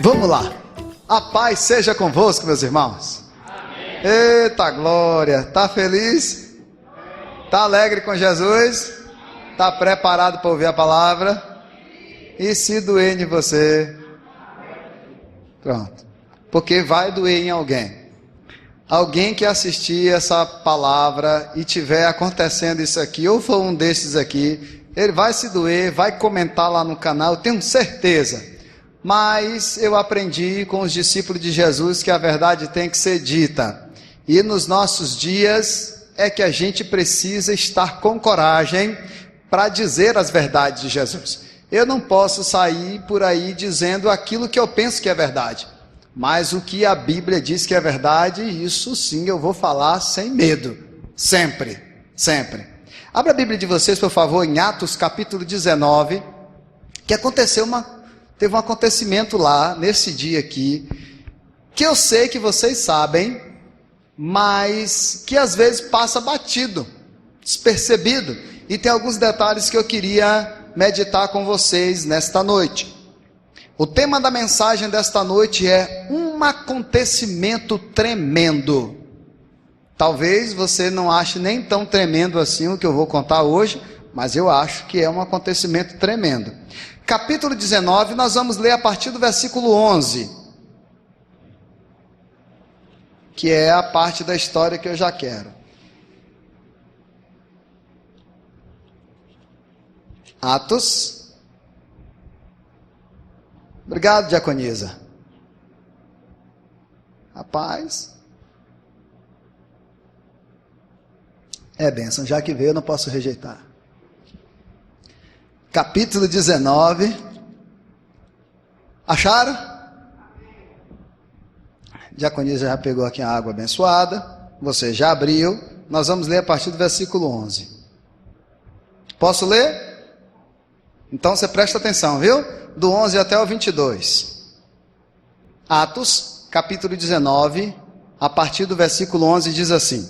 Vamos lá. A paz seja convosco, meus irmãos. Amém. Eita glória. Tá feliz? Tá alegre com Jesus? Tá preparado para ouvir a palavra? E se doer em você? Pronto. Porque vai doer em alguém. Alguém que assistir essa palavra e tiver acontecendo isso aqui, ou for um desses aqui, ele vai se doer, vai comentar lá no canal, eu tenho certeza. Mas eu aprendi com os discípulos de Jesus que a verdade tem que ser dita. E nos nossos dias é que a gente precisa estar com coragem para dizer as verdades de Jesus. Eu não posso sair por aí dizendo aquilo que eu penso que é verdade. Mas o que a Bíblia diz que é verdade, isso sim eu vou falar sem medo. Sempre, sempre. Abra a Bíblia de vocês, por favor, em Atos capítulo 19, que teve um acontecimento lá, nesse dia aqui, que eu sei que vocês sabem, mas que às vezes passa batido, despercebido. E tem alguns detalhes que eu queria meditar com vocês nesta noite. O tema da mensagem desta noite é um acontecimento tremendo. Talvez você não ache nem tão tremendo assim o que eu vou contar hoje, mas eu acho que é um acontecimento tremendo. Capítulo 19, nós vamos ler a partir do versículo 11, que é a parte da história que eu já quero. Atos. Obrigado, diaconisa. Rapaz. É bênção, já que veio eu não posso rejeitar. Capítulo 19. Acharam? Diaconisa já pegou aqui a água abençoada. Você já abriu. Nós vamos ler a partir do versículo 11. Posso ler? Então você presta atenção, viu? Do 11 até o 22. Atos, capítulo 19, a partir do versículo 11, diz assim: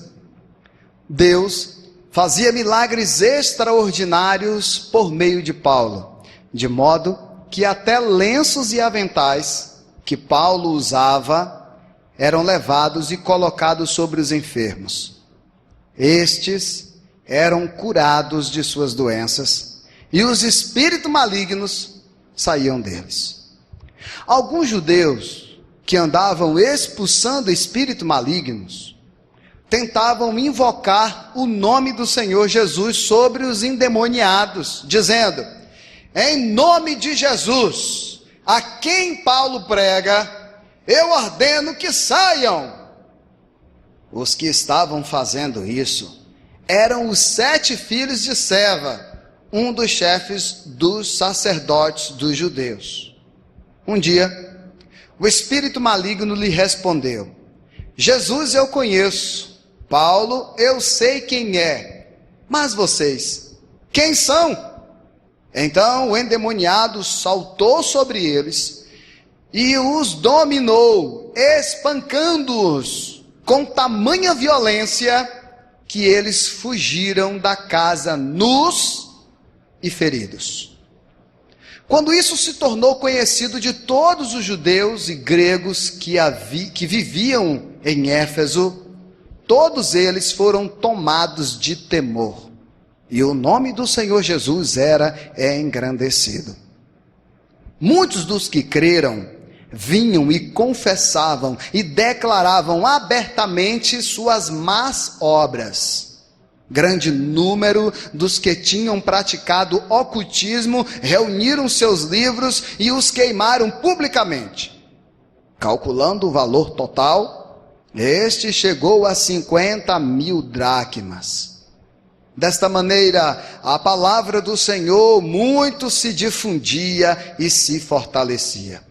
Deus fazia milagres extraordinários por meio de Paulo, de modo que até lenços e aventais que Paulo usava eram levados e colocados sobre os enfermos. Estes eram curados de suas doenças, e os espíritos malignos saíam deles. Alguns judeus que andavam expulsando espíritos malignos tentavam invocar o nome do Senhor Jesus sobre os endemoniados, dizendo: em nome de Jesus, a quem Paulo prega, eu ordeno que saiam. Os que estavam fazendo isso eram os 7 filhos de Seva, um dos chefes dos sacerdotes dos judeus. Um dia, o espírito maligno lhe respondeu: Jesus eu conheço, Paulo eu sei quem é, mas vocês, quem são? Então o endemoniado saltou sobre eles e os dominou, espancando-os com tamanha violência que eles fugiram da casa nus e feridos. Quando isso se tornou conhecido de todos os judeus e gregos que viviam em Éfeso, todos eles foram tomados de temor, e o nome do Senhor Jesus era engrandecido. Muitos dos que creram vinham e confessavam e declaravam abertamente suas más obras. Grande número dos que tinham praticado ocultismo reuniram seus livros e os queimaram publicamente. Calculando o valor total, este chegou a 50.000 dracmas. Desta maneira, a palavra do Senhor muito se difundia e se fortalecia.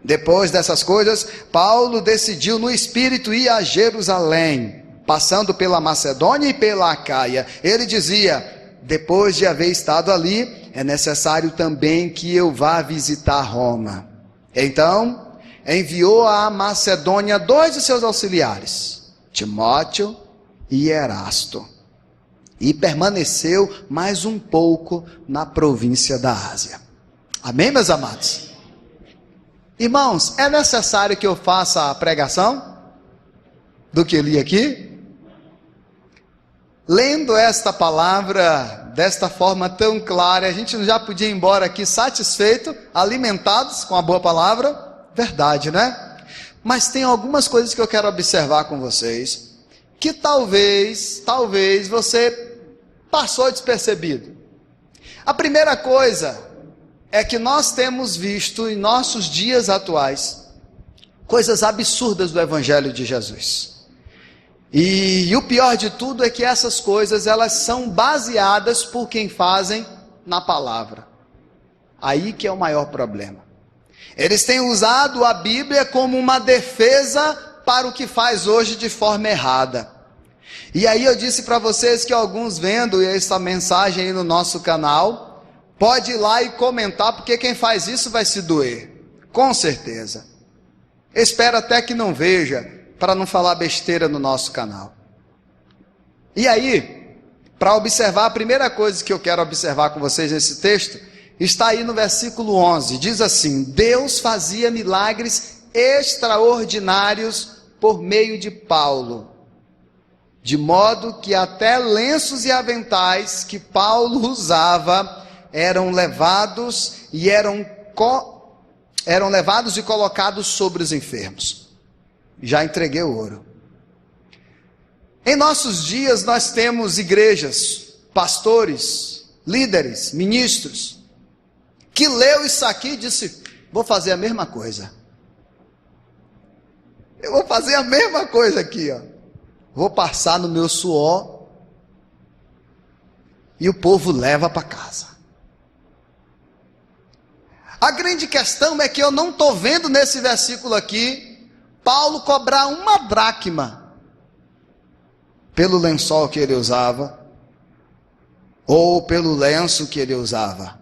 Depois dessas coisas, Paulo decidiu no espírito ir a Jerusalém, passando pela Macedônia e pela Acaia. Ele dizia: depois de haver estado ali, é necessário também que eu vá visitar Roma. Então, enviou à Macedônia 2 de seus auxiliares, Timóteo e Erasto, e permaneceu mais um pouco na província da Ásia. Amém, meus amados? Irmãos, é necessário que eu faça a pregação do que li aqui? Lendo esta palavra desta forma tão clara, a gente já podia ir embora aqui satisfeito, alimentados com a boa palavra? Verdade, né? Mas tem algumas coisas que eu quero observar com vocês, que talvez você passou despercebido. A primeira coisa é que nós temos visto em nossos dias atuais coisas absurdas do Evangelho de Jesus. E o pior de tudo é que essas coisas, elas são baseadas por quem fazem na palavra. Aí que é o maior problema. Eles têm usado a Bíblia como uma defesa para o que faz hoje de forma errada. E aí eu disse para vocês que alguns vendo essa mensagem aí no nosso canal, pode ir lá e comentar, porque quem faz isso vai se doer. Com certeza. Espero até que não veja, para não falar besteira no nosso canal. E aí, para observar, a primeira coisa que eu quero observar com vocês nesse texto, está aí no versículo 11, diz assim: Deus fazia milagres extraordinários por meio de Paulo, de modo que até lenços e aventais que Paulo usava, eram levados e colocados sobre os enfermos. Já entreguei o ouro. Em nossos dias nós temos igrejas, pastores, líderes, ministros, que leu isso aqui e disse: vou fazer a mesma coisa. Eu vou fazer a mesma coisa aqui, ó. Vou passar no meu suor e o povo leva para casa. A grande questão é que eu não estou vendo nesse versículo aqui Paulo cobrar uma dracma pelo lençol que ele usava, ou pelo lenço que ele usava,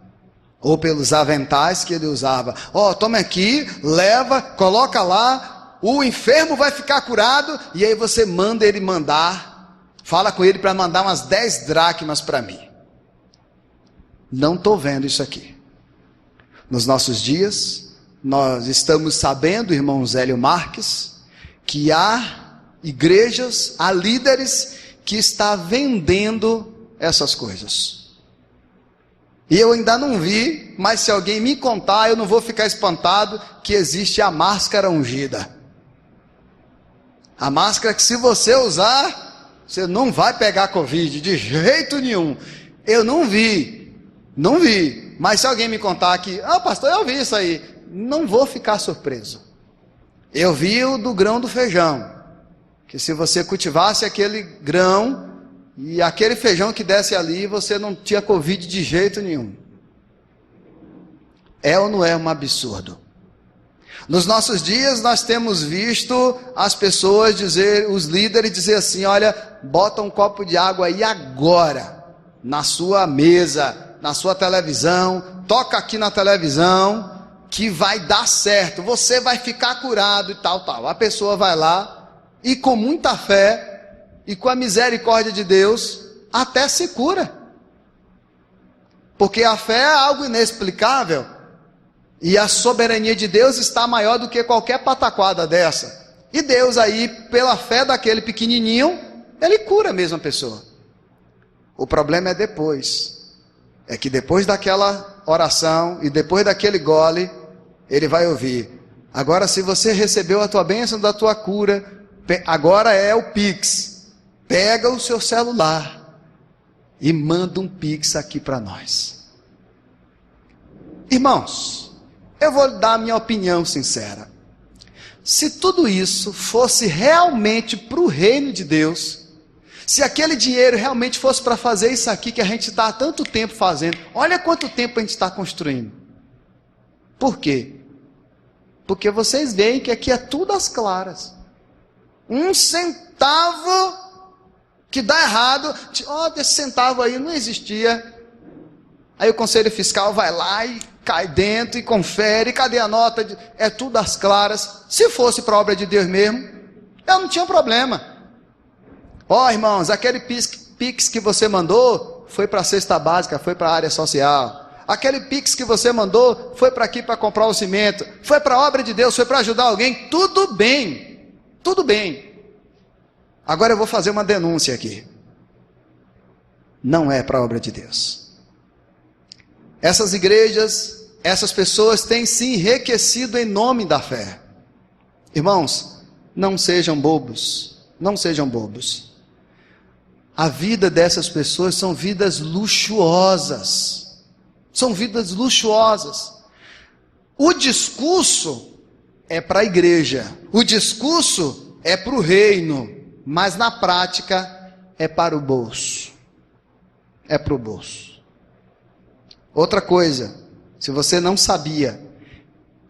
ou pelos aventais que ele usava. Toma aqui, leva, coloca lá, o enfermo vai ficar curado, e aí você manda ele fala com ele para mandar umas 10 dracmas para mim. Não estou vendo isso aqui. Nos nossos dias, nós estamos sabendo, irmão Zélio Marques, que há igrejas, há líderes que estão vendendo essas coisas. E eu ainda não vi, mas se alguém me contar, eu não vou ficar espantado, que existe a máscara ungida. A máscara que, se você usar, você não vai pegar Covid de jeito nenhum. Eu não vi, mas se alguém me contar que, pastor, eu vi isso aí, não vou ficar surpreso. Eu vi o do grão do feijão, que se você cultivasse aquele grão e aquele feijão que desce ali, você não tinha Covid de jeito nenhum. É ou não é um absurdo? Nos nossos dias nós temos visto as pessoas os líderes dizer assim: olha, bota um copo de água aí agora, na sua mesa, na sua televisão, toca aqui na televisão, que vai dar certo, você vai ficar curado e tal. A pessoa vai lá e com muita fé e com a misericórdia de Deus até se cura. Porque a fé é algo inexplicável e a soberania de Deus está maior do que qualquer pataquada dessa. E Deus aí, pela fé daquele pequenininho, ele cura a mesma pessoa. O problema é depois. É que depois daquela oração e depois daquele gole, ele vai ouvir: agora, se você recebeu a tua bênção da tua cura, agora é o Pix. Pega o seu celular e manda um Pix aqui para nós. Irmãos, eu vou dar a minha opinião sincera. Se tudo isso fosse realmente para o reino de Deus, se aquele dinheiro realmente fosse para fazer isso aqui que a gente está há tanto tempo fazendo, olha quanto tempo a gente está construindo. Por quê? Porque vocês veem que aqui é tudo às claras. 1 centavo que dá errado, esse centavo aí não existia. Aí o conselho fiscal vai lá e cai dentro e confere: cadê a nota? É tudo às claras. Se fosse para a obra de Deus mesmo, eu não tinha problema. Irmãos, aquele Pix que você mandou foi para a cesta básica, foi para a área social. aquele Pix que você mandou foi para aqui para comprar o cimento, foi para a obra de Deus, foi para ajudar alguém, tudo bem, tudo bem. Agora eu vou fazer uma denúncia aqui. Não é para a obra de Deus. Essas igrejas, essas pessoas têm se enriquecido em nome da fé. Irmãos, não sejam bobos, não sejam bobos. A vida dessas pessoas são vidas luxuosas, são vidas luxuosas. O discurso é para a igreja, o discurso é para o reino, mas na prática é para o bolso, é para o bolso. Outra coisa, se você não sabia,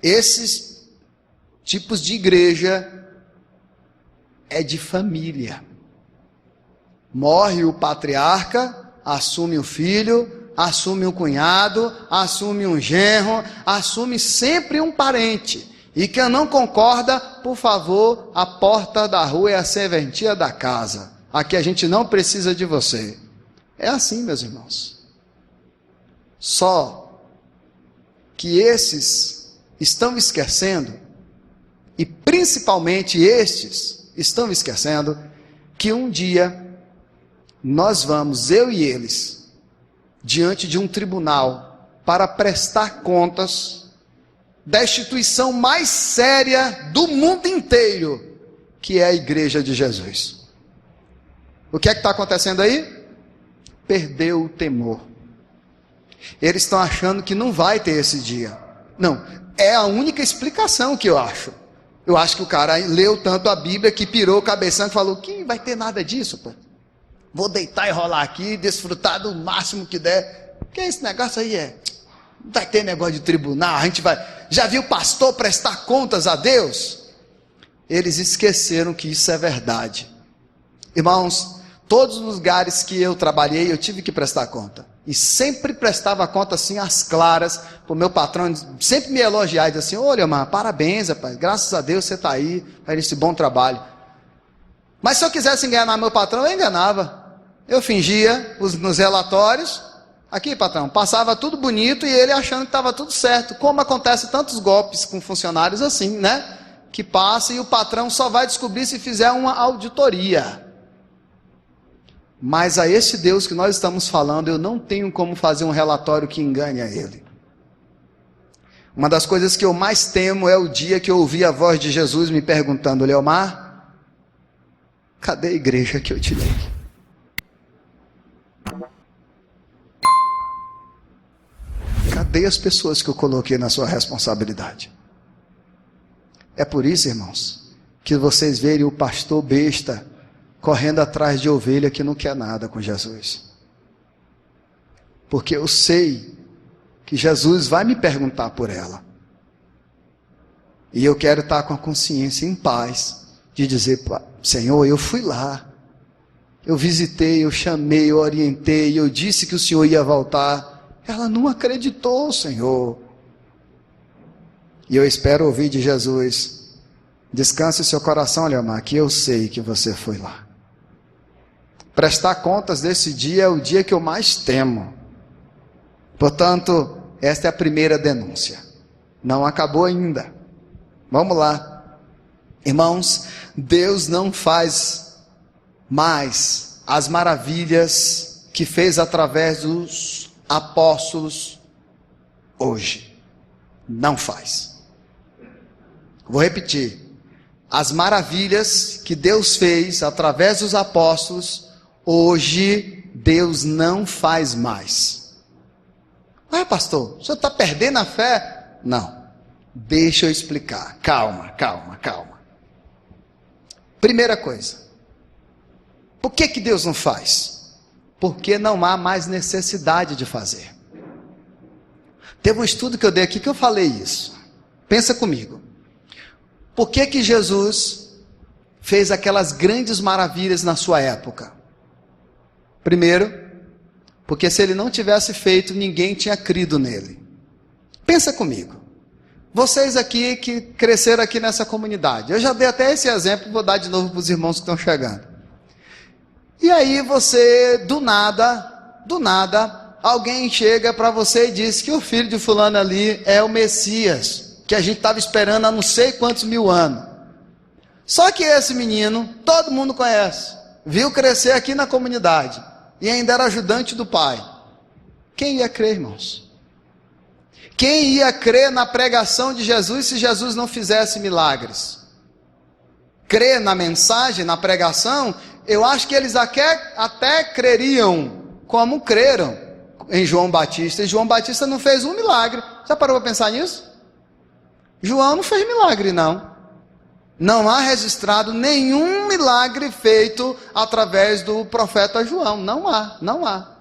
esses tipos de igreja é de família. Morre o patriarca, assume o filho, assume o cunhado, assume um genro, assume sempre um parente. E quem não concorda, por favor, a porta da rua é a serventia da casa. Aqui a gente não precisa de você. É assim, meus irmãos. Só que esses estão esquecendo, e principalmente estes estão esquecendo, que um dia nós vamos, eu e eles, diante de um tribunal, para prestar contas da instituição mais séria do mundo inteiro, que é a Igreja de Jesus. O que é que está acontecendo aí? Perdeu o temor. Eles estão achando que não vai ter esse dia. Não, é a única explicação que eu acho. Eu acho que o cara leu tanto a Bíblia que pirou o cabeção e falou, que vai ter nada disso, pô. Vou deitar e rolar aqui, desfrutar do máximo que der. Porque esse negócio aí não vai ter negócio de tribunal, a gente vai... Já viu o pastor prestar contas a Deus? Eles esqueceram que isso é verdade. Irmãos, todos os lugares que eu trabalhei, eu tive que prestar conta. E sempre prestava conta assim, às claras, para o meu patrão, sempre me elogiar e dizer assim, olha, mano, parabéns, rapaz, graças a Deus você está aí, faz esse bom trabalho. Mas se eu quisesse enganar meu patrão, eu enganava. Eu fingia nos relatórios, aqui patrão, passava tudo bonito e ele achando que estava tudo certo. Como acontece tantos golpes com funcionários assim, né? Que passa e o patrão só vai descobrir se fizer uma auditoria. Mas a esse Deus que nós estamos falando, eu não tenho como fazer um relatório que engane a ele. Uma das coisas que eu mais temo é o dia que eu ouvi a voz de Jesus me perguntando, Leomar, cadê a igreja que eu te dei? Cadê as pessoas que eu coloquei na sua responsabilidade? É por isso, irmãos, que vocês verem o pastor besta correndo atrás de ovelha que não quer nada com Jesus. Porque eu sei que Jesus vai me perguntar por ela. E eu quero estar com a consciência em paz, de dizer, Senhor, eu fui lá, eu visitei, eu chamei, eu orientei, eu disse que o Senhor ia voltar. Ela não acreditou, Senhor. E eu espero ouvir de Jesus, descanse seu coração, Leomar, que eu sei que você foi lá. Prestar contas desse dia é o dia que eu mais temo. Portanto, esta é a primeira denúncia. Não acabou ainda. Vamos lá. Irmãos, Deus não faz mais as maravilhas que fez através dos apóstolos hoje. Não faz. Vou repetir. As maravilhas que Deus fez através dos apóstolos, hoje Deus não faz mais. Ué, pastor, o senhor está perdendo a fé? Não. Deixa eu explicar. Calma. Primeira coisa. Por que Deus não faz? Porque não há mais necessidade de fazer. Teve um estudo que eu dei aqui que eu falei isso. Pensa comigo. Por que Jesus fez aquelas grandes maravilhas na sua época? Primeiro, porque se ele não tivesse feito, ninguém tinha crido nele. Pensa comigo. Vocês aqui que cresceram aqui nessa comunidade, eu já dei até esse exemplo, vou dar de novo para os irmãos que estão chegando. E aí você, do nada, alguém chega para você e diz que o filho de fulano ali é o Messias, que a gente estava esperando há não sei quantos mil anos. Só que esse menino, todo mundo conhece, viu crescer aqui na comunidade, e ainda era ajudante do pai. Quem ia crer, irmãos? Quem ia crer na pregação de Jesus se Jesus não fizesse milagres? Crer na mensagem, na pregação, eu acho que eles até creriam, como creram em João Batista. E João Batista não fez um milagre. Já parou para pensar nisso? João não fez milagre, não. Não há registrado nenhum milagre feito através do profeta João. Não há.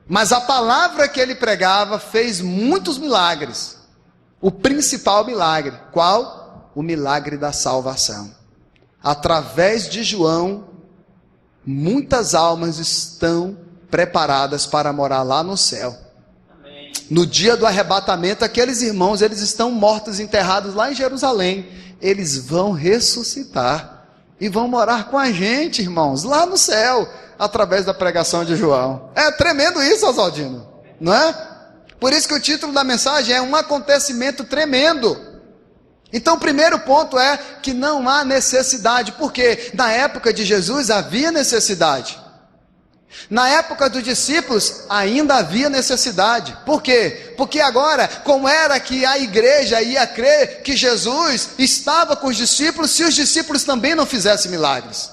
Mas a palavra que ele pregava fez muitos milagres. O principal milagre, qual? O milagre da salvação. Através de João, muitas almas estão preparadas para morar lá no céu. Amém. No dia do arrebatamento, aqueles irmãos, eles estão mortos, enterrados lá em Jerusalém. Eles vão ressuscitar e vão morar com a gente, irmãos, lá no céu, através da pregação de João. É tremendo isso, Oswaldino, não é? Por isso que o título da mensagem é um acontecimento tremendo. Então o primeiro ponto é que não há necessidade, porque na época de Jesus havia necessidade. Na época dos discípulos ainda havia necessidade. Por quê? Porque agora, como era que a igreja ia crer que Jesus estava com os discípulos se os discípulos também não fizessem milagres?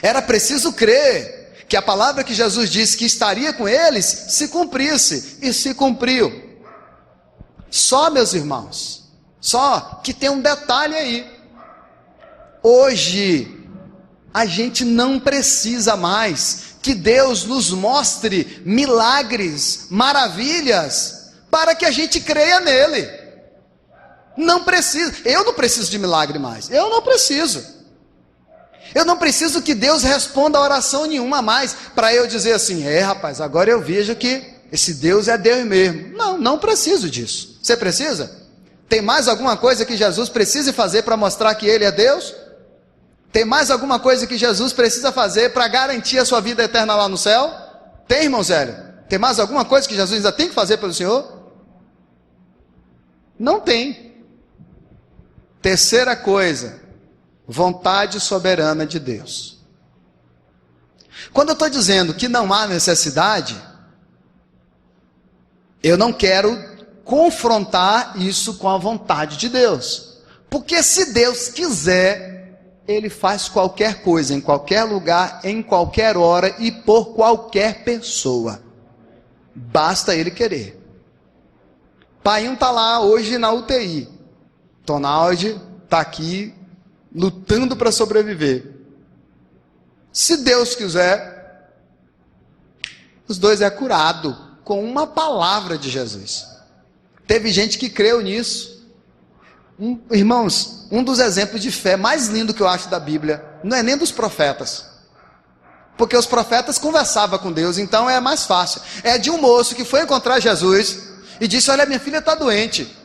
Era preciso crer que a palavra que Jesus disse que estaria com eles se cumprisse, e se cumpriu. Só, meus irmãos, só que tem um detalhe aí. Hoje a gente não precisa mais que Deus nos mostre milagres, maravilhas, para que a gente creia nele. Não precisa. Eu não preciso de milagre mais. Eu não preciso que Deus responda a oração nenhuma mais, para eu dizer assim, rapaz, agora eu vejo que esse Deus é Deus mesmo. Não preciso disso. Você precisa? Tem mais alguma coisa que Jesus precise fazer para mostrar que Ele é Deus? Tem mais alguma coisa que Jesus precisa fazer para garantir a sua vida eterna lá no céu? Tem, irmão Zélio? Tem mais alguma coisa que Jesus ainda tem que fazer pelo Senhor? Não tem. Terceira coisa, vontade soberana de Deus. Quando eu estou dizendo que não há necessidade, eu não quero confrontar isso com a vontade de Deus. Porque se Deus quiser, Ele faz qualquer coisa, em qualquer lugar, em qualquer hora e por qualquer pessoa. Basta Ele querer. Pai está lá hoje na UTI. Tonaldi está aqui lutando para sobreviver. Se Deus quiser, os dois é curado com uma palavra de Jesus. Teve gente que creu nisso. Irmãos, um dos exemplos de fé mais lindo que eu acho da Bíblia, não é nem dos profetas, porque os profetas conversavam com Deus, então é mais fácil. É de um moço que foi encontrar Jesus e disse, olha, minha filha está doente.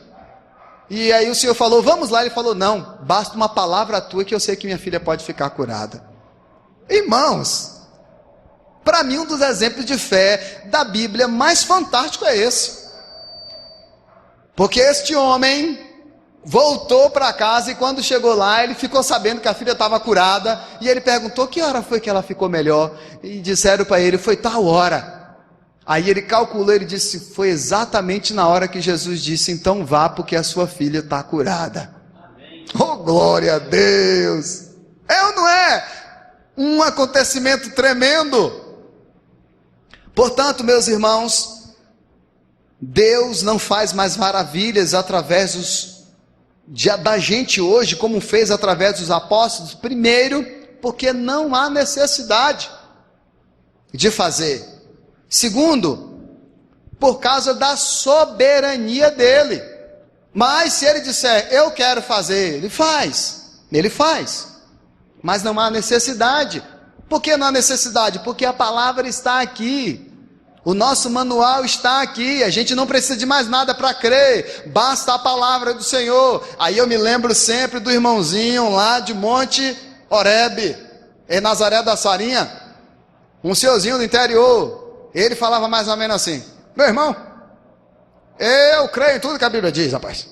E aí o Senhor falou, vamos lá. Ele falou, não, basta uma palavra tua que eu sei que minha filha pode ficar curada. Irmãos, para mim um dos exemplos de fé da Bíblia mais fantástico é esse. Porque este homem voltou para casa e quando chegou lá, ele ficou sabendo que a filha estava curada, e ele perguntou, que hora foi que ela ficou melhor? E disseram para ele, foi tal hora. Aí ele calculou, ele disse, foi exatamente na hora que Jesus disse, então vá, porque a sua filha está curada. Amém. Oh, glória a Deus! É ou não é? Um acontecimento tremendo. Portanto, meus irmãos, Deus não faz mais maravilhas através da gente hoje, como fez através dos apóstolos. Primeiro, porque não há necessidade de fazer. Segundo, por causa da soberania dele. Mas se ele disser, eu quero fazer, ele faz. Mas não há necessidade. Por que não há necessidade? Porque a palavra está aqui. O nosso manual está aqui, a gente não precisa de mais nada para crer, basta a palavra do Senhor. Aí eu me lembro sempre do irmãozinho lá de Monte Horebe, em Nazaré da Sarinha, um senhorzinho do interior. Ele falava mais ou menos assim: meu irmão, eu creio em tudo que a Bíblia diz, rapaz.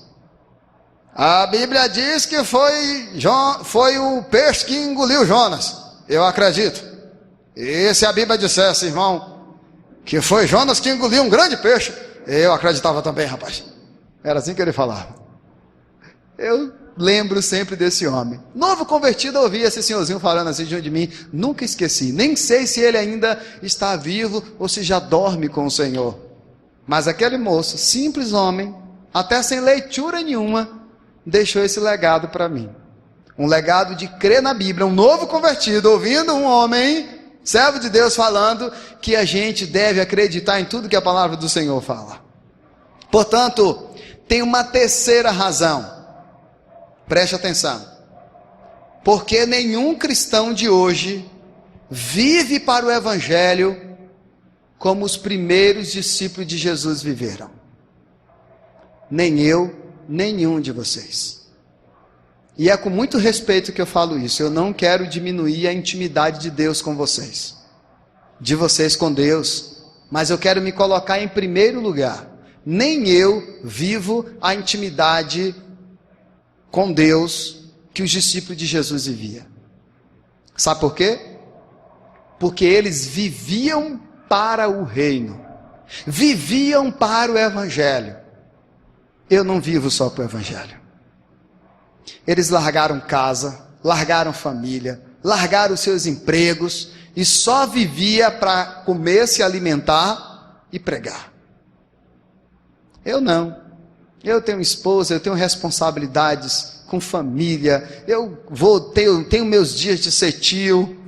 A Bíblia diz que foi o peixe que engoliu Jonas. Eu acredito. E se a Bíblia dissesse, irmão, que foi Jonas que engoliu um grande peixe, eu acreditava também, rapaz. Era assim que ele falava. Eu lembro sempre desse homem. Novo convertido, eu ouvi esse senhorzinho falando assim diante de mim. Nunca esqueci. Nem sei se ele ainda está vivo ou se já dorme com o Senhor. Mas aquele moço, simples homem, até sem leitura nenhuma, deixou esse legado para mim. Um legado de crer na Bíblia. Um novo convertido, ouvindo um homem, servo de Deus, falando que a gente deve acreditar em tudo que a palavra do Senhor fala. Portanto, tem uma terceira razão. Preste atenção. Porque nenhum cristão de hoje vive para o Evangelho como os primeiros discípulos de Jesus viveram. Nem eu, nenhum de vocês. E é com muito respeito que eu falo isso. Eu não quero diminuir a intimidade de Deus com vocês, de vocês com Deus, mas eu quero me colocar em primeiro lugar. Nem eu vivo a intimidade com Deus que os discípulos de Jesus viviam. Sabe por quê? Porque eles viviam para o reino, viviam para o Evangelho. Eu não vivo só para o Evangelho. Eles largaram casa, largaram família, largaram os seus empregos e só vivia para comer, se alimentar e pregar. Eu não. Eu tenho esposa, eu tenho responsabilidades com família, tenho meus dias de ser tio,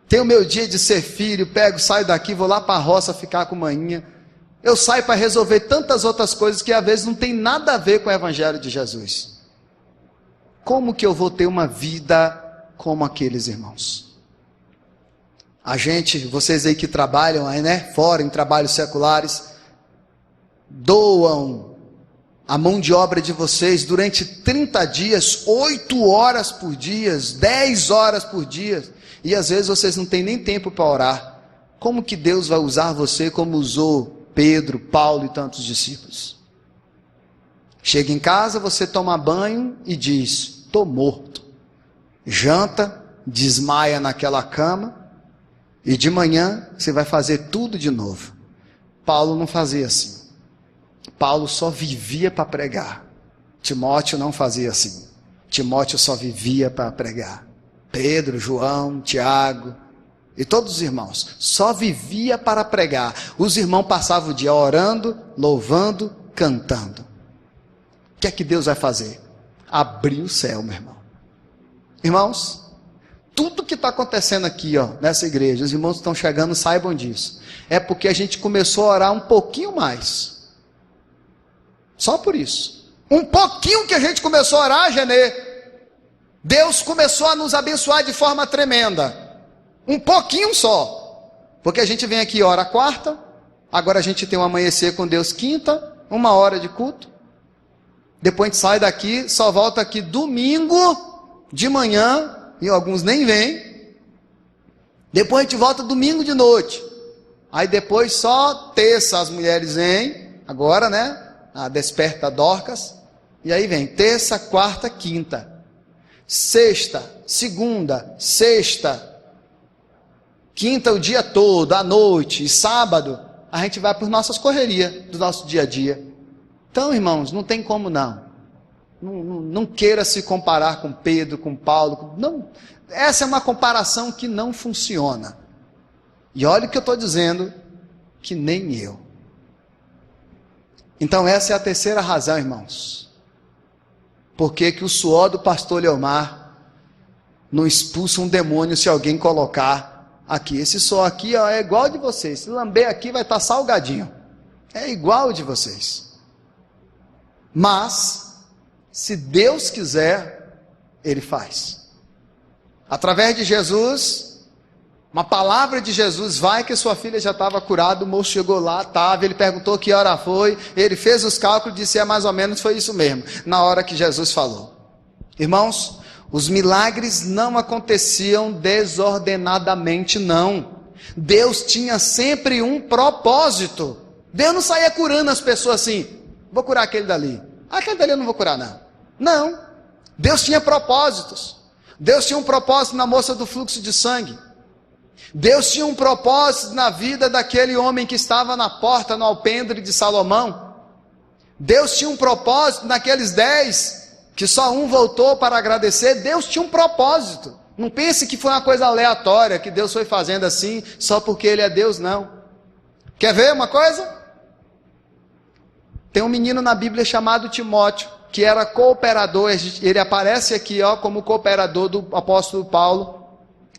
tenho meu dia de ser filho, saio daqui, vou lá para a roça ficar com manhinha. Eu saio para resolver tantas outras coisas que às vezes não tem nada a ver com o Evangelho de Jesus. Como que eu vou ter uma vida como aqueles irmãos? Vocês aí que trabalham aí, né, fora em trabalhos seculares, doam a mão de obra de vocês durante 30 dias, 8 horas por dia, 10 horas por dia, e às vezes vocês não têm nem tempo para orar. Como que Deus vai usar você como usou Pedro, Paulo e tantos discípulos? Chega em casa, você toma banho e diz: estou morto. Janta, desmaia naquela cama, e de manhã você vai fazer tudo de novo. Paulo não fazia assim. Paulo só vivia para pregar. Timóteo não fazia assim. Timóteo só vivia para pregar. Pedro, João, Tiago e todos os irmãos só vivia para pregar. Os irmãos passavam o dia orando, louvando, cantando. O que é que Deus vai fazer? Abrir o céu, meu irmão. Irmãos, tudo que está acontecendo aqui, nessa igreja, os irmãos que estão chegando, saibam disso. É porque a gente começou a orar um pouquinho mais. Só por isso. Um pouquinho que a gente começou a orar, Genê, Deus começou a nos abençoar de forma tremenda. Um pouquinho só. Porque a gente vem aqui e ora quarta, agora a gente tem um amanhecer com Deus quinta, 1 hora de culto. Depois a gente sai daqui, só volta aqui domingo de manhã, e alguns nem vêm. Depois a gente volta domingo de noite. Aí depois só terça as mulheres vêm, agora, né? A desperta Dorcas, e aí vem terça, quarta, quinta, sexta, segunda, sexta, quinta o dia todo, à noite, e sábado, a gente vai por nossas correrias, do nosso dia a dia. Então, irmãos, não tem como não queira se comparar com Pedro, com Paulo, não, essa é uma comparação que não funciona, e olha o que eu estou dizendo, que nem eu. Então essa é a terceira razão, irmãos. Por que o suor do pastor Leomar não expulsa um demônio se alguém colocar aqui? Esse suor aqui é igual de vocês. Se lamber aqui vai estar salgadinho. É igual de vocês. Mas, se Deus quiser, Ele faz. Através de Jesus, uma palavra de Jesus, vai que sua filha já estava curada, o moço chegou lá, ele perguntou que hora foi, ele fez os cálculos e disse, mais ou menos foi isso mesmo, na hora que Jesus falou. Irmãos, os milagres não aconteciam desordenadamente, não. Deus tinha sempre um propósito. Deus não saía curando as pessoas assim, vou curar aquele dali. Aquele dali eu não vou curar não. Não. Deus tinha propósitos. Deus tinha um propósito na moça do fluxo de sangue. Deus tinha um propósito na vida daquele homem que estava na porta, no alpendre de Salomão. Deus tinha um propósito naqueles 10, que só um voltou para agradecer. Deus tinha um propósito. Não pense que foi uma coisa aleatória, que Deus foi fazendo assim, só porque Ele é Deus, não. Quer ver uma coisa? Tem um menino na Bíblia chamado Timóteo, que era cooperador, ele aparece aqui como cooperador do apóstolo Paulo.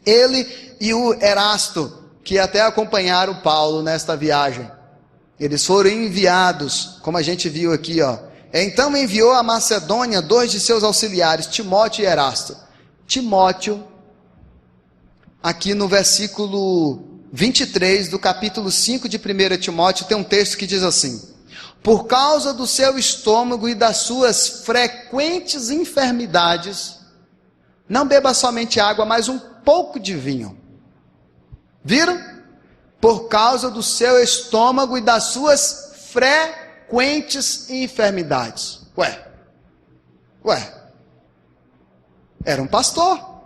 Ele e o Erasto, que até acompanharam Paulo nesta viagem. Eles foram enviados, como a gente viu aqui, Então enviou a Macedônia 2 de seus auxiliares, Timóteo e Erasto. Timóteo, aqui no versículo 23 do capítulo 5 de 1 Timóteo, tem um texto que diz assim: por causa do seu estômago e das suas frequentes enfermidades, não beba somente água, mas um pouco de vinho. Viram? Por causa do seu estômago e das suas frequentes enfermidades. Ué, era um pastor,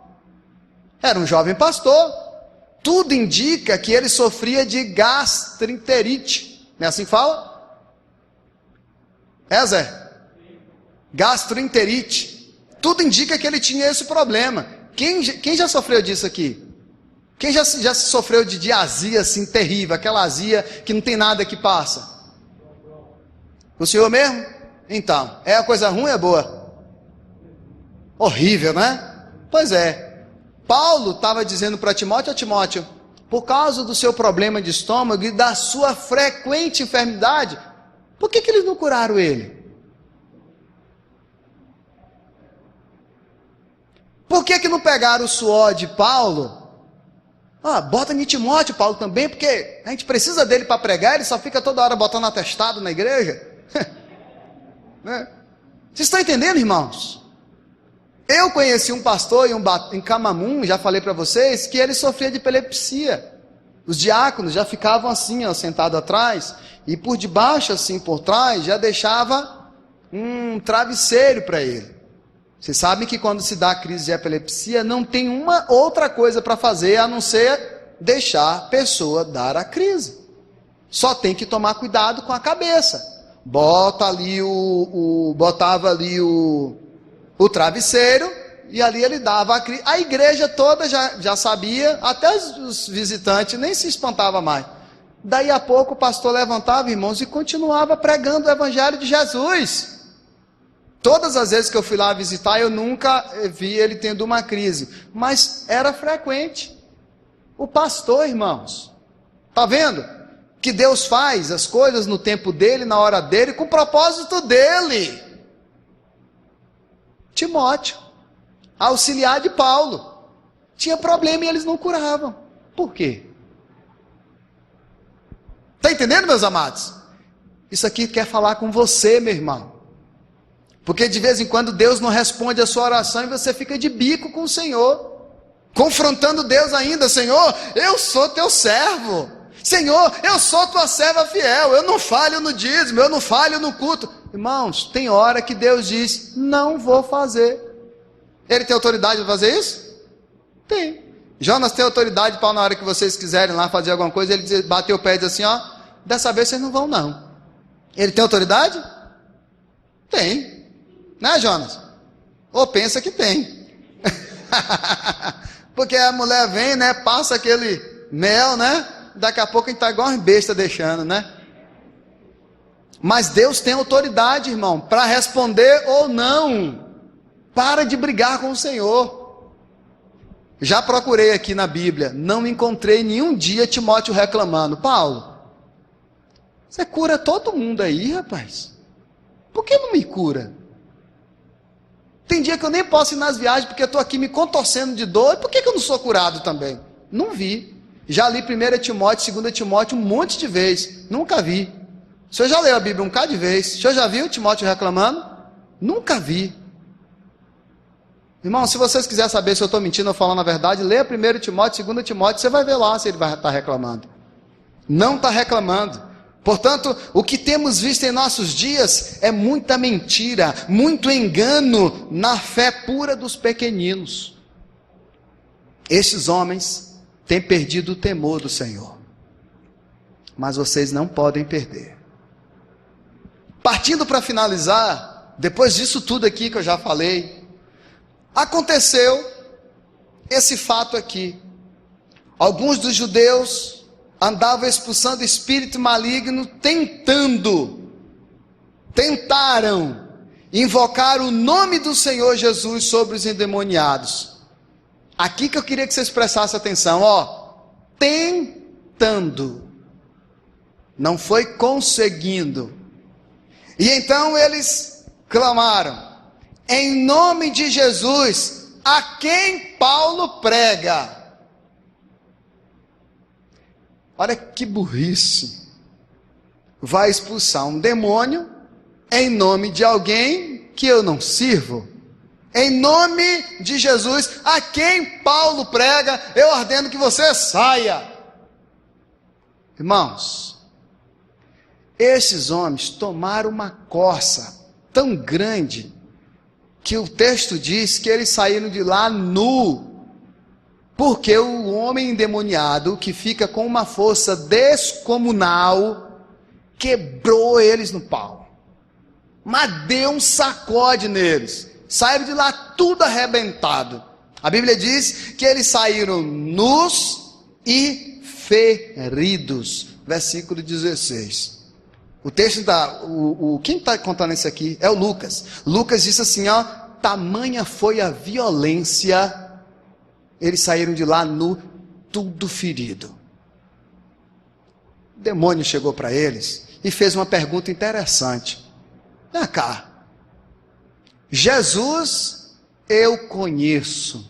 era um jovem pastor, tudo indica que ele sofria de gastroenterite, não é assim que fala? Zé? Gastroenterite, tudo indica que ele tinha esse problema. Quem já sofreu disso aqui? Quem já sofreu de azia assim terrível, aquela azia que não tem nada que passa? O senhor mesmo? Então, é a coisa ruim ou é boa? Horrível, né? Pois é. Paulo estava dizendo para Timóteo: Timóteo, por causa do seu problema de estômago e da sua frequente enfermidade, por que eles não curaram ele? Por que não pegaram o suor de Paulo? Bota em Timóteo, Paulo também, porque a gente precisa dele para pregar, ele só fica toda hora botando atestado na igreja. Né? Vocês estão entendendo, irmãos? Eu conheci um pastor em Camamum, já falei para vocês, que ele sofria de epilepsia. Os diáconos já ficavam assim, sentados atrás, e por debaixo, assim, por trás, já deixava um travesseiro para ele. Vocês sabem que quando se dá a crise de epilepsia, não tem uma outra coisa para fazer, a não ser deixar a pessoa dar a crise. Só tem que tomar cuidado com a cabeça. Botava ali o travesseiro, e ali ele dava a crise. A igreja toda já sabia, até os visitantes nem se espantavam mais. Daí a pouco o pastor levantava, irmãos, e continuava pregando o evangelho de Jesus. Todas as vezes que eu fui lá visitar, eu nunca vi ele tendo uma crise, mas era frequente. O pastor, irmãos, está vendo? Que Deus faz as coisas no tempo dele, na hora dele, com o propósito dele. Timóteo, auxiliar de Paulo, tinha problema e eles não curavam. Por quê? Está entendendo, meus amados? Isso aqui quer falar com você, meu irmão. Porque de vez em quando Deus não responde a sua oração e você fica de bico com o Senhor, confrontando Deus ainda: Senhor, eu sou teu servo, Senhor, eu sou tua serva fiel, eu não falho no dízimo, eu não falho no culto. Irmãos, tem hora que Deus diz: não vou fazer. Ele tem autoridade para fazer isso? Tem. Jonas tem autoridade para, na hora que vocês quiserem lá fazer alguma coisa, ele bater o pé e dizer assim: dessa vez vocês não vão não. Ele tem autoridade? Tem. Né, Jonas? Ou pensa que tem. Porque a mulher vem, né, passa aquele mel, né, daqui a pouco a gente está igual uma besta deixando, né? Mas Deus tem autoridade, irmão, para responder ou não. Para de brigar com o Senhor. Já procurei aqui na Bíblia, não encontrei nenhum dia Timóteo reclamando: Paulo, você cura todo mundo aí, rapaz, por que não me cura? Tem dia que eu nem posso ir nas viagens, porque eu estou aqui me contorcendo de dor, e por que eu não sou curado também? Não vi. Já li 1 Timóteo, 2 Timóteo um monte de vezes, nunca vi. O senhor já leu a Bíblia um bocado de vezes? O senhor já viu Timóteo reclamando? Nunca vi. Irmão, se vocês quiserem saber se eu estou mentindo ou falando a verdade, leia 1 Timóteo, 2 Timóteo, você vai ver lá se ele vai estar reclamando. Não está reclamando. Portanto, o que temos visto em nossos dias é muita mentira, muito engano na fé pura dos pequeninos. Estes homens têm perdido o temor do Senhor, mas vocês não podem perder. Partindo para finalizar, depois disso tudo aqui que eu já falei, aconteceu esse fato aqui. Alguns dos judeus andavam expulsando espírito maligno, tentaram invocar o nome do Senhor Jesus sobre os endemoniados. Aqui que eu queria que vocês prestassem atenção, tentando, não foi conseguindo. E então eles clamaram: em nome de Jesus, a quem Paulo prega. Olha que burrice. Vai expulsar um demônio em nome de alguém que eu não sirvo. Em nome de Jesus, a quem Paulo prega, eu ordeno que você saia. Irmãos, esses homens tomaram uma coça tão grande, que o texto diz que eles saíram de lá nu. Porque o homem endemoniado, que fica com uma força descomunal, quebrou eles no pau. Mas deu um sacode neles. Saíram de lá tudo arrebentado. A Bíblia diz que eles saíram nus e feridos. Versículo 16. O texto quem está contando isso aqui é o Lucas. Lucas disse assim, tamanha foi a violência. Eles saíram de lá nu, tudo ferido. O demônio chegou para eles e fez uma pergunta interessante. Vem cá. Jesus, eu conheço.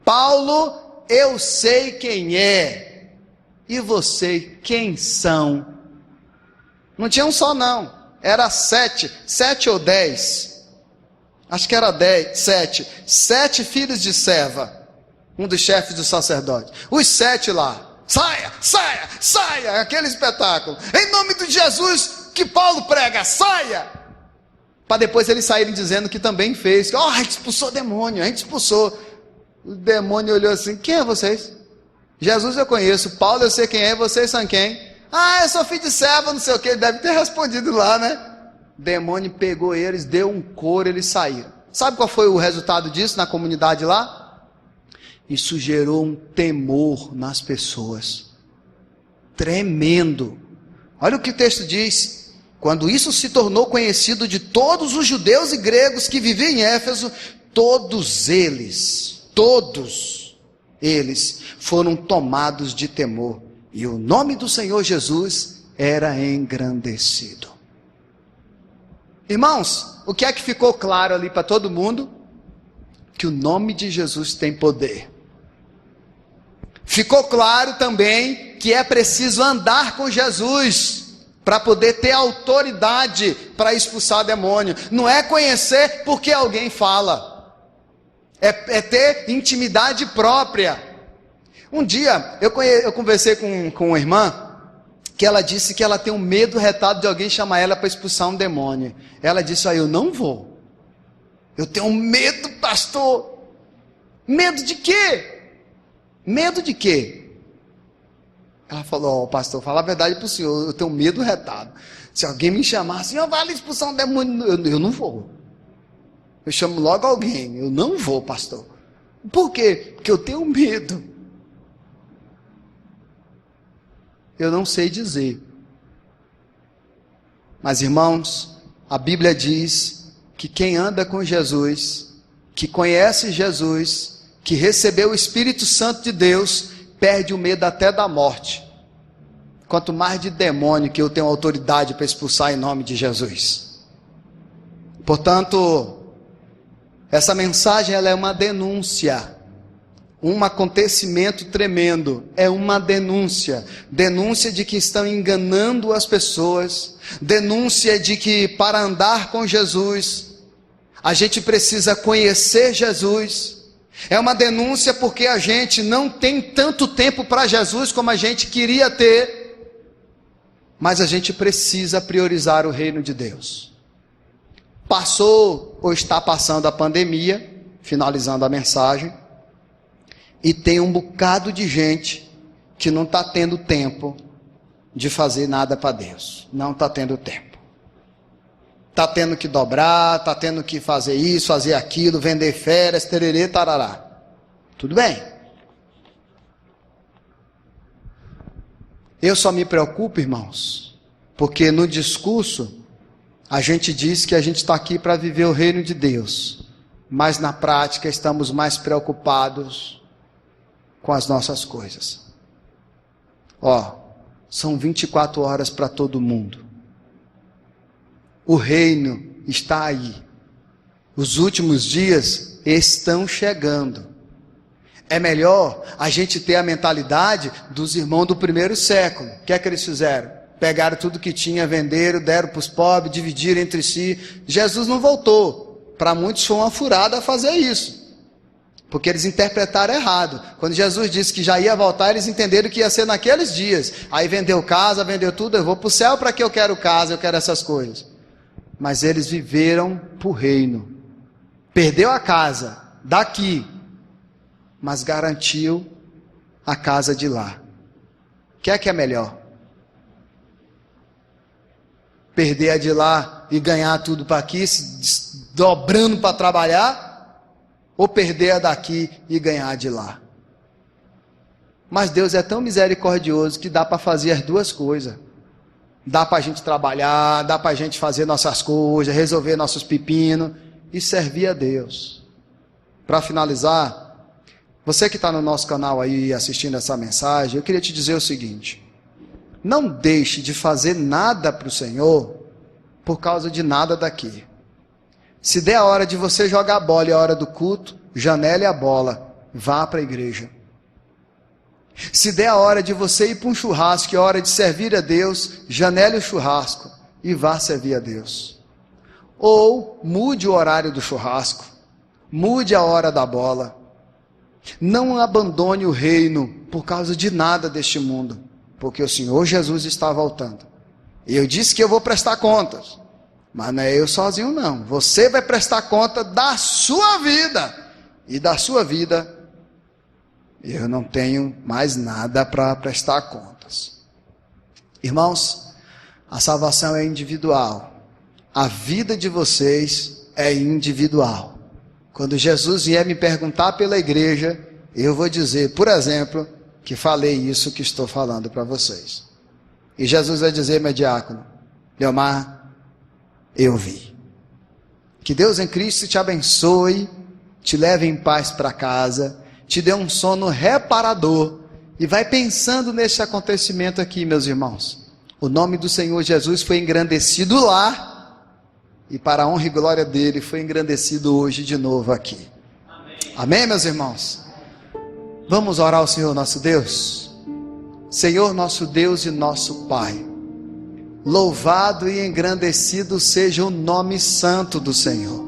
Paulo, eu sei quem é. E você, quem são? Não tinha um só não. Era 7 ou 10. Acho que era 7. 7 filhos de Seva. Um dos chefes do sacerdote. Os 7 lá. Saia. Aquele espetáculo. Em nome de Jesus que Paulo prega, saia. Para depois eles saírem dizendo que também fez. A gente expulsou demônio, a gente expulsou. O demônio olhou assim, quem é vocês? Jesus eu conheço, Paulo eu sei quem é, vocês são quem? Eu sou filho de Seva, não sei o que. Ele deve ter respondido lá, né? O demônio pegou eles, deu um couro, eles saíram. Sabe qual foi o resultado disso na comunidade lá? Isso gerou um temor nas pessoas, tremendo. Olha o que o texto diz: quando isso se tornou conhecido de todos os judeus e gregos que viviam em Éfeso, todos eles foram tomados de temor, e o nome do Senhor Jesus era engrandecido. Irmãos, o que é que ficou claro ali para todo mundo? Que o nome de Jesus tem poder. Ficou claro também que é preciso andar com Jesus para poder ter autoridade para expulsar demônio. Não é conhecer porque alguém fala, é ter intimidade própria. Um dia eu conversei com uma irmã que ela disse que ela tem um medo retado de alguém chamar ela para expulsar um demônio. Ela disse: eu não vou, eu tenho medo, pastor. Medo de quê? Medo de quê? Ela falou: pastor, fala a verdade para o senhor, eu tenho medo retado. Se alguém me chamar assim, vai ali expulsar um demônio, eu não vou. Eu chamo logo alguém, eu não vou, pastor. Por quê? Porque eu tenho medo. Eu não sei dizer. Mas irmãos, a Bíblia diz que quem anda com Jesus, que conhece Jesus, que recebeu o Espírito Santo de Deus, perde o medo até da morte. Quanto mais de demônio que eu tenho autoridade para expulsar em nome de Jesus. Portanto, essa mensagem ela é uma denúncia. Um acontecimento tremendo. É uma denúncia. Denúncia de que estão enganando as pessoas. Denúncia de que para andar com Jesus, A gente precisa conhecer Jesus. É uma denúncia porque a gente não tem tanto tempo para Jesus como a gente queria ter. Mas a gente precisa priorizar o reino de Deus. Passou ou está passando a pandemia, finalizando a mensagem, e tem um bocado de gente que não está tendo tempo de fazer nada para Deus. Não está tendo tempo. Está tendo que dobrar, está tendo que fazer isso, fazer aquilo, vender férias, tererê, tarará. Tudo bem. Eu só me preocupo, irmãos, porque no discurso a gente diz que a gente está aqui para viver o reino de Deus, mas na prática estamos mais preocupados com as nossas coisas. São 24 horas para todo mundo. O reino está aí. Os últimos dias estão chegando. É melhor a gente ter a mentalidade dos irmãos do primeiro século. O que é que eles fizeram? Pegaram tudo que tinha, venderam, deram para os pobres, dividiram entre si. Jesus não voltou. Para muitos foi uma furada fazer isso. Porque eles interpretaram errado. Quando Jesus disse que já ia voltar, eles entenderam que ia ser naqueles dias. Aí vendeu casa, vendeu tudo. Eu vou para o céu, para que eu quero casa, eu quero essas coisas. Mas eles viveram para o reino. Perdeu a casa daqui, mas garantiu a casa de lá. O que é melhor? Perder a de lá e ganhar tudo para aqui, se dobrando para trabalhar? Ou perder a daqui e ganhar a de lá? Mas Deus é tão misericordioso que dá para fazer as duas coisas. Dá para a gente trabalhar, dá para a gente fazer nossas coisas, resolver nossos pepinos e servir a Deus. Para finalizar, você que está no nosso canal aí assistindo essa mensagem, eu queria te dizer o seguinte: não deixe de fazer nada para o Senhor por causa de nada daqui. Se der a hora de você jogar a bola e a hora do culto, janela e a bola, vá para a igreja. Se der a hora de você ir para um churrasco e a hora de servir a Deus, janela o churrasco e vá servir a Deus. Ou mude o horário do churrasco, mude a hora da bola. Não abandone o reino por causa de nada deste mundo, porque o Senhor Jesus está voltando. E eu disse que eu vou prestar contas, mas não é eu sozinho não. Você vai prestar conta da sua vida, e da sua vida eu não tenho mais nada para prestar contas. Irmãos, a salvação é individual. A vida de vocês é individual. Quando Jesus vier me perguntar pela igreja, eu vou dizer, por exemplo, que falei isso que estou falando para vocês. E Jesus vai dizer, meu diácono, Leomar, eu vi. Que Deus em Cristo te abençoe, te leve em paz para casa, te dê um sono reparador, e vai pensando nesse acontecimento aqui, meus irmãos. O nome do Senhor Jesus foi engrandecido lá, e para a honra e glória dele foi engrandecido hoje de novo aqui. Amém, amém, meus irmãos? Vamos orar ao Senhor nosso Deus? Senhor nosso Deus e nosso Pai, louvado e engrandecido seja o nome santo do Senhor.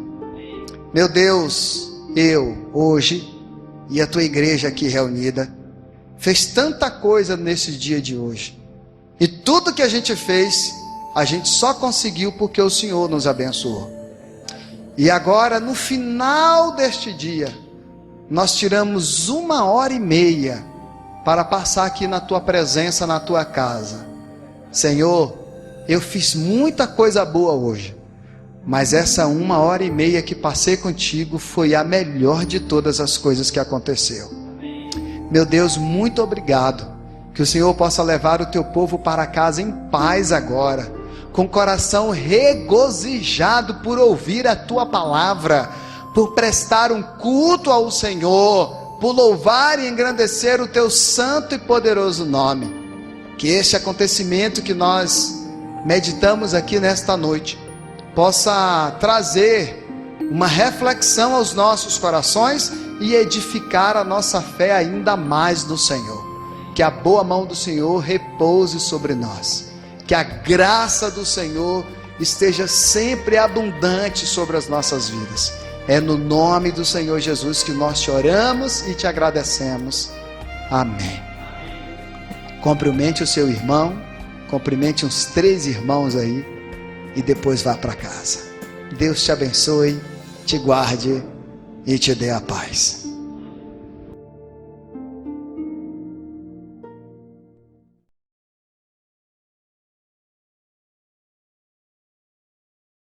Meu Deus, eu hoje e a tua igreja aqui reunida fez tanta coisa nesse dia de hoje, e tudo que a gente fez, a gente só conseguiu porque o Senhor nos abençoou. E agora, no final deste dia, nós tiramos 1h30 para passar aqui na tua presença, na tua casa. Senhor, eu fiz muita coisa boa hoje, mas essa 1h30 que passei contigo foi a melhor de todas as coisas que aconteceu. Meu Deus, muito obrigado. Que o Senhor possa levar o teu povo para casa em paz agora, com o coração regozijado por ouvir a tua palavra, por prestar um culto ao Senhor, por louvar e engrandecer o teu santo e poderoso nome. Que este acontecimento que nós meditamos aqui nesta noite possa trazer uma reflexão aos nossos corações e edificar a nossa fé ainda mais no Senhor. Que a boa mão do Senhor repouse sobre nós, que a graça do Senhor esteja sempre abundante sobre as nossas vidas. É no nome do Senhor Jesus que nós te oramos e te agradecemos. Amém. Cumprimente o seu irmão, cumprimente uns 3 irmãos aí e depois vá para casa. Deus te abençoe, te guarde e te dê a paz.